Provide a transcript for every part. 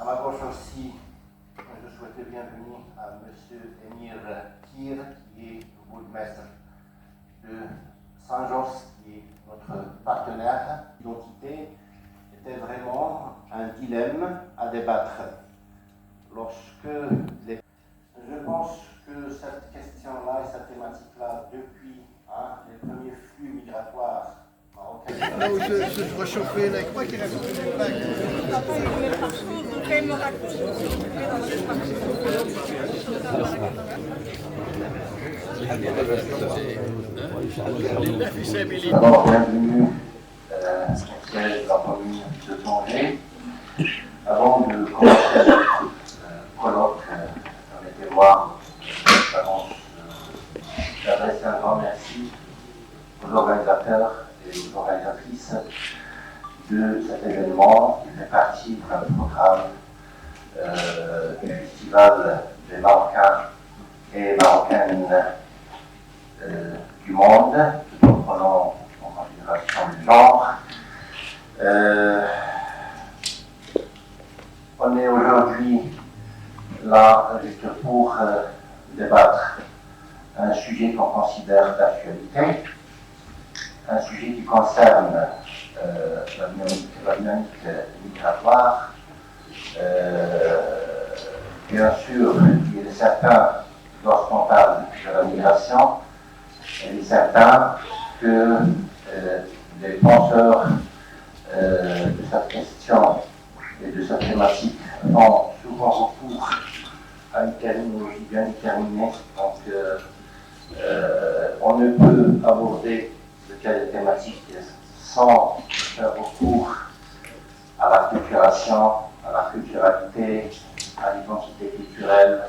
À ma gauche aussi, je souhaitais bienvenue à M. Emir Kir, qui est le bourgmestre de Saint-Josse, qui est notre partenaire. L'identité était vraiment un dilemme à débattre. Je pense que cette question-là et cette thématique-là, depuis les premiers flux migratoires marocains. Là où je dois chauffer, là, avec moi qui raconte une blague. Papa, il venait partout, donc quand il me raconte, Alors, bienvenue au siège de la commune de Tanger. Avant de commencer le colloque, permettez-moi d'adresser un grand merci aux organisateurs et aux organisatrices de cet événement qui fait partie d'un programme du Festival des Marocains et Marocaines du monde, tout en prenant en considération le genre. On est aujourd'hui là juste pour débattre un sujet qu'on considère d'actualité, un sujet qui concerne la dynamique migratoire. Bien sûr, il est certain, lorsqu'on parle de la migration, il est certain que les penseurs de cette question et de cette thématique ont souvent recours à une terminologie bien déterminée. Donc, on ne peut aborder de telles thématiques sans faire recours à la culturation, à la culturalité, à l'identité culturelle,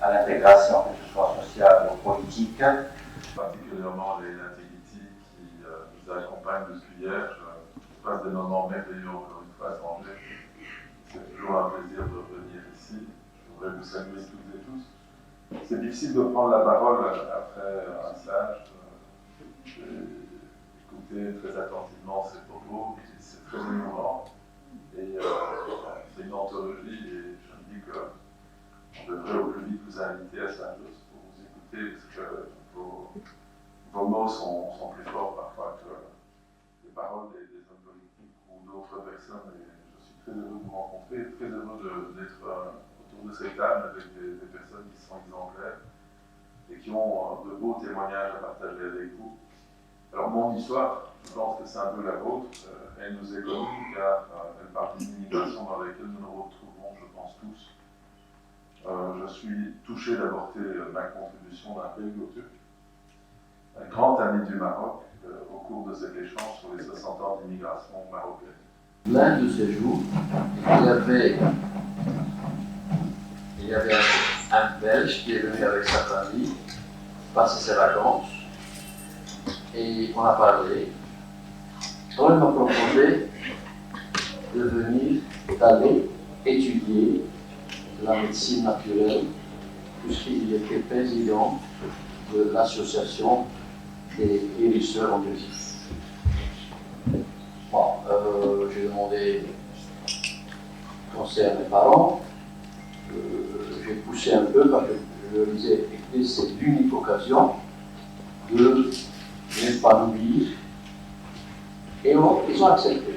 à l'intégration, que ce soit sociale ou politique. Particulièrement les Nativity qui nous accompagnent depuis hier. Je passe des moments merveilleux encore une fois à Tanger. C'est toujours un plaisir de revenir ici. Je voudrais vous saluer toutes et tous. C'est difficile de prendre la parole après un stage. J'ai écouté très attentivement ces propos, c'est très émouvant. Et c'est une anthologie et je me dis qu'on devrait au plus vite vous inviter à Saint-Josse pour vous écouter parce que vos mots sont plus forts parfois que les paroles des hommes politiques ou d'autres personnes. Et je suis très heureux de vous rencontrer, très heureux d'être autour de cette table avec des personnes qui sont exemplaires et qui ont de beaux témoignages à partager avec vous. Alors mon histoire, je pense que c'est un peu la vôtre, elle nous est commune car elle parle d'une immigration dans laquelle nous nous retrouvons, je pense tous. Je suis touché d'apporter ma contribution d'un pédagogue, un grand ami du Maroc, au cours de cet échange sur les 60 ans d'immigration marocaine. L'un de ces jours, il y avait un Belge qui est venu avec sa famille passer ses vacances et on a parlé. On m'a proposé d'aller étudier la médecine naturelle puisqu'il était président de l'association des guérisseurs en Belgique. Bon, j'ai demandé conseil à mes parents, j'ai poussé un peu parce que je leur disais, écoutez, c'est l'unique occasion de m'épanouir. Et ils ont accepté.